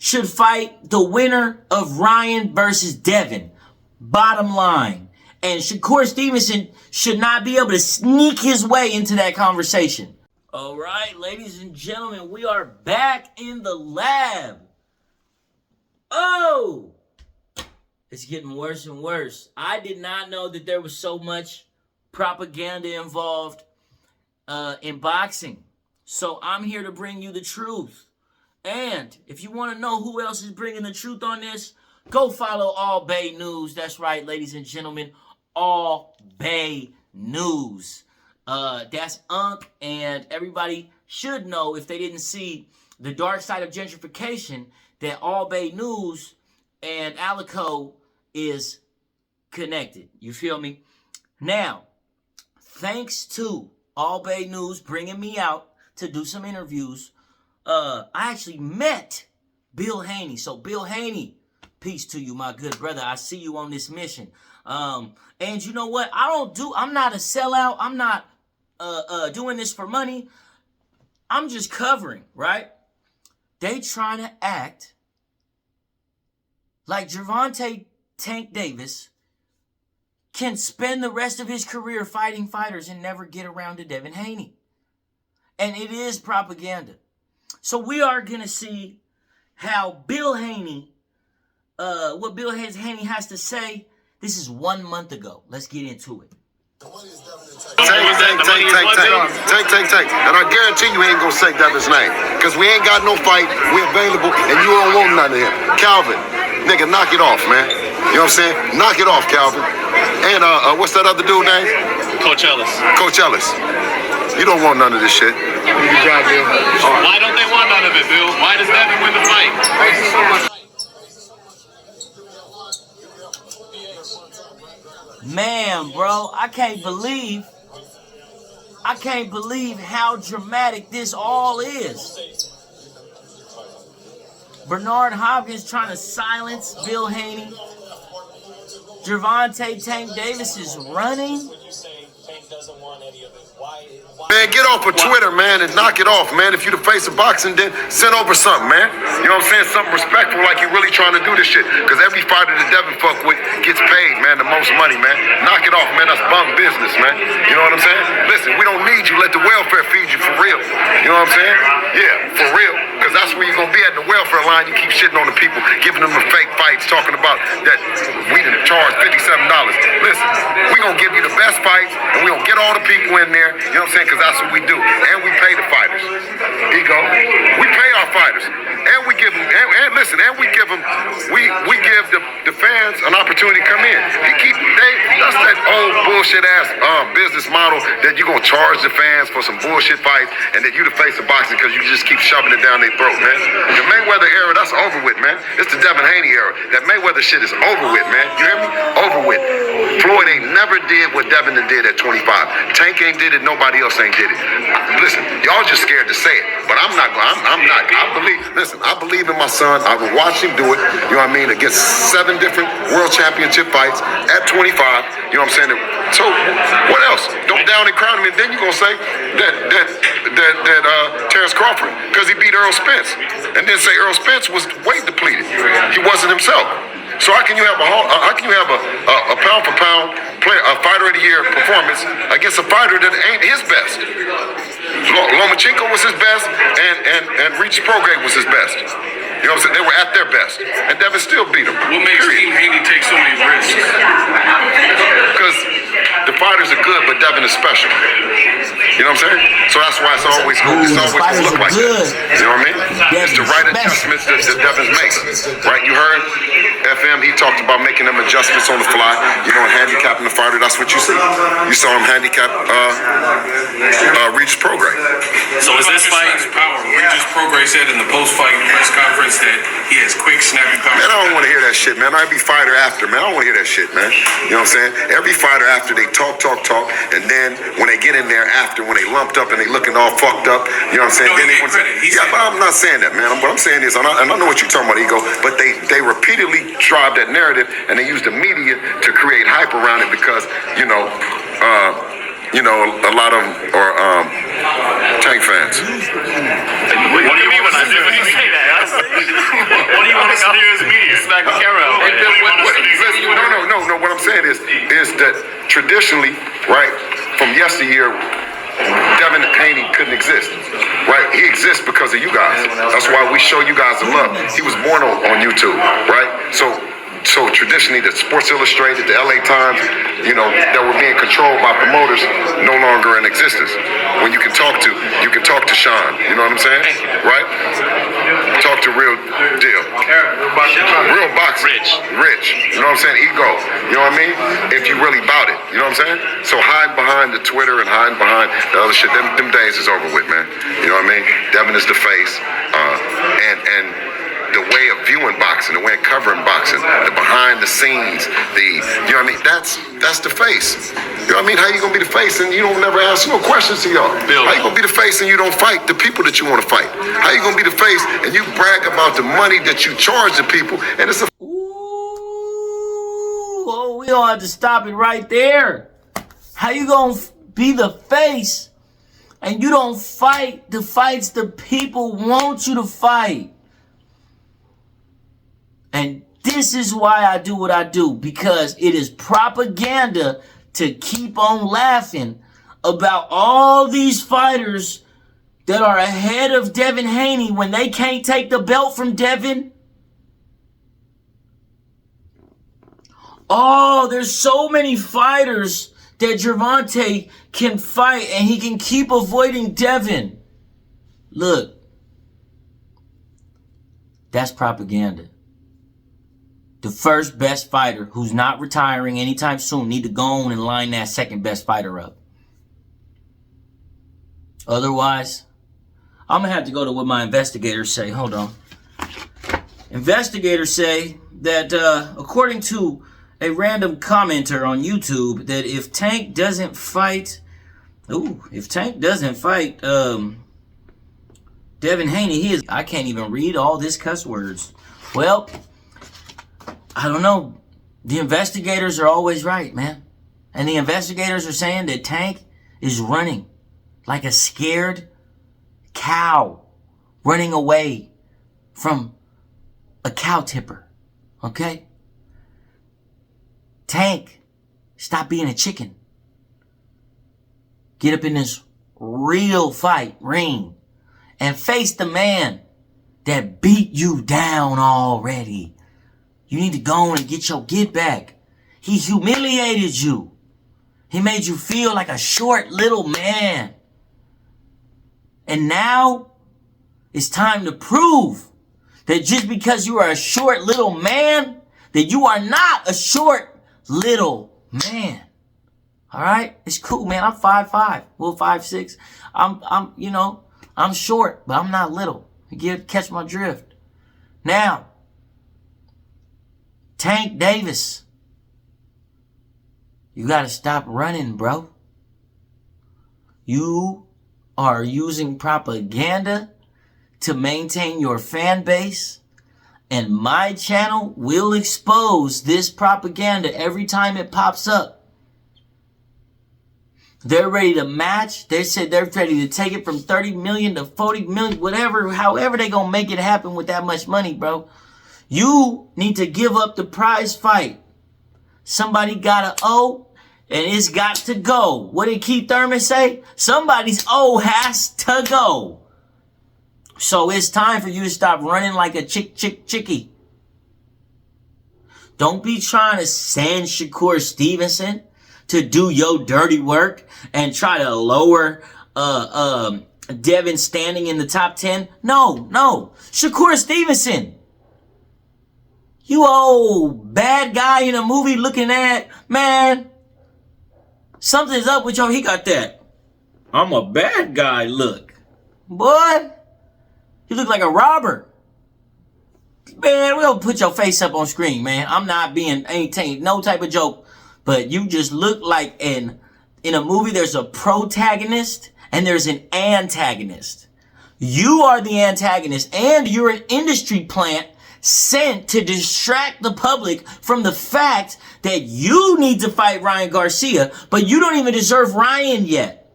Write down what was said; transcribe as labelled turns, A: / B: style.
A: should fight the winner of Ryan versus Devin. Bottom line. And Shakur Stevenson should not be able to sneak his way into that conversation. All right, ladies and gentlemen, we are back in the lab. Oh, it's getting worse and worse. I did not know that there was so much propaganda involved in boxing. So I'm here to bring you the truth. And if you want to know who else is bringing the truth on this, go follow All Bay News. That's right, ladies and gentlemen, All Bay News. That's Unc, and everybody should know, if they didn't see the dark side of gentrification, that All Bay News and Alico is connected. You feel me? Now, thanks to All Bay News bringing me out to do some interviews, I actually met Bill Haney. So Bill Haney, peace to you, my good brother. I see you on this mission. And you know what? I'm not a sellout. I'm not doing this for money. I'm just covering, right? They trying to act like Gervonte Tank Davis can spend the rest of his career fighting fighters and never get around to Devin Haney. And it is propaganda. So we are going to see how Bill Haney, what Bill Haney has to say. This is 1 month ago. Let's get into it.
B: Tank. And I guarantee you ain't gonna say Devin's name. Because we ain't got no fight, we available, and you don't want none of him. Calvin, nigga, knock it off, man. You know what I'm saying? Knock it off, Calvin. And what's that other dude name?
C: Coach Ellis.
B: Coach Ellis. You don't want none of this shit.
C: Good job, Bill. Why don't they want none of it, Bill? Why does Devin win the fight? Thank you so much.
A: Man, bro, I can't believe how dramatic this all is. Bernard Hopkins trying to silence Bill Haney. Gervonte Tank Davis is running.
B: Man, get off of Twitter, man, and knock it off, man. If you the face of boxing, then send over something, man. You know what I'm saying? Something respectful, like you really trying to do this shit. Because every fighter that Devin fuck with gets paid, man, the most money, man. Knock it off, man. That's bum business, man. You know what I'm saying? Listen, we don't need you. Let the welfare feed you for real. You know what I'm saying? Yeah, for real. Because that's where you're going to be at the welfare line. You keep shitting on the people, giving them the fake fights, talking about that we done charged $57. Listen, we going to give you the best fights, and we going to get all the people in there. You know what I'm saying? Because that's what we do. And we pay the fighters. Here you go. We pay our fighters. And we give them, and listen, and we give them, we give the fans an opportunity to come in. That's that old bullshit ass business model that you're going to charge the fans for some bullshit fights and that you the face of boxing because you just keep shoving it down their throat, man. The Mayweather era, that's over with, man. It's the Devin Haney era. That Mayweather shit is over with, man. You hear me? Over with. Floyd ain't never did what Devin did at 25. Tank ain't did it. Nobody else ain't did it. Listen, y'all just scared to say it, but I'm not. I believe in my son. I've watched him do it. You know what I mean? Against 7 different world championship fights at 25. You know what I'm saying? So what else? Don't down and crown him, and then you're gonna say that Terrence Crawford because he beat Earl Spence, and then say Earl Spence was weight depleted. He wasn't himself. So how can you have a pound for pound player, a fighter of the year performance against a fighter that ain't his best? Lomachenko was his best, and Reach Prograde was his best. You know what I'm saying? They were at their best, and Devin still beat them.
C: What makes Team Haney take so many risks?
B: Because the fighters are good, but Devin is special. You know what I'm saying? So that's why it's always look like that. You know what I mean? It's the right adjustments that Devin's making. Right? You heard FM, he talked about making them adjustments on the fly, you know, and handicapping the fighter. That's what you see. You saw him handicap Regis Prograde.
C: So is this fight power? Regis Prograde said in the post-fight press conference that he has quick, snappy power.
B: Man, I don't want to hear that shit, man. Every fighter after, man, I don't want to hear that shit, man. You know what I'm saying? Every fighter after, they talk, and then when they get in there after, when they lumped up and they looking all fucked up, you know what I'm saying?
C: No,
B: then they want to say, yeah, but I'm not saying that, man. What I'm saying is, and I know what you're talking about, Ego, but they repeatedly drive that narrative, and they use the media to create hype around it because, you know, a lot of them are Tank fans.
C: What do you mean when you say that? to the U.S. media. Smack the camera out.
B: And then no. What I'm saying is that traditionally, right, from yesteryear, Devin Haney couldn't exist, right? He exists because of you guys. That's why we show you guys the love. He was born on YouTube, right? So traditionally, the Sports Illustrated, the LA Times, that were being controlled by promoters, no longer in existence. When you can talk to Sean, you know what I'm saying? Right? Talk to real deal. Real boxing. Rich. You know what I'm saying? Ego. You know what I mean? If you really bout it. You know what I'm saying? So hiding behind the Twitter and hiding behind the other shit, them days is over with, man. You know what I mean? Devin is the face. And the way of viewing boxing, the way of covering boxing, the behind the scenes, you know what I mean? That's the face. You know what I mean? How you gonna be the face and you don't never answer no questions to y'all? How you gonna be the face and you don't fight the people that you want to fight? How you gonna be the face and you brag about the money that you charge the people and it's a
A: we don't have to stop it right there. How you gonna be the face and you don't fight the fights the people want you to fight? And this is why I do what I do, because it is propaganda to keep on laughing about all these fighters that are ahead of Devin Haney when they can't take the belt from Devin. Oh, there's so many fighters that Gervonte can fight and he can keep avoiding Devin. Look, that's propaganda. The first best fighter who's not retiring anytime soon need to go on and line that second best fighter up. Otherwise, I'm going to have to go to what my investigators say. Hold on. Investigators say that according to a random commenter on YouTube, that if Tank doesn't fight Devin Haney, I can't even read all this cuss words. Well, I don't know. The investigators are always right, man. And the investigators are saying that Tank is running like a scared cow running away from a cow tipper. Okay? Tank, stop being a chicken. Get up in this real fight ring and face the man that beat you down already. You need to go on and get your get back. He humiliated you. He made you feel like a short little man. And now it's time to prove that just because you are a short little man, that you are not a short little man. All right? It's cool, man. I'm 5'5", well 5'6". I'm short, but I'm not little. Catch my drift. Now, Tank Davis, you got to stop running, bro. You are using propaganda to maintain your fan base, and my channel will expose this propaganda every time it pops up. They're ready to match. They said they're ready to take it from 30 million to 40 million, whatever, however they gonna make it happen with that much money, bro. You need to give up the prize fight. Somebody gotta owe, and it's got to go. What did Keith Thurman say? Somebody's owe has to go. So it's time for you to stop running like a chickie. Don't be trying to send Shakur Stevenson to do your dirty work and try to lower Devin standing in the top 10. No. Shakur Stevenson, you old bad guy in a movie looking at, man, something's up with he got that I'm a bad guy look. Boy, you look like a robber. Man, we don't put your face up on screen, man. I'm not being ain't no type of joke. But you just look like in a movie there's a protagonist and there's an antagonist. You are the antagonist and you're an industry plant sent to distract the public from the fact that you need to fight Ryan Garcia, but you don't even deserve Ryan yet.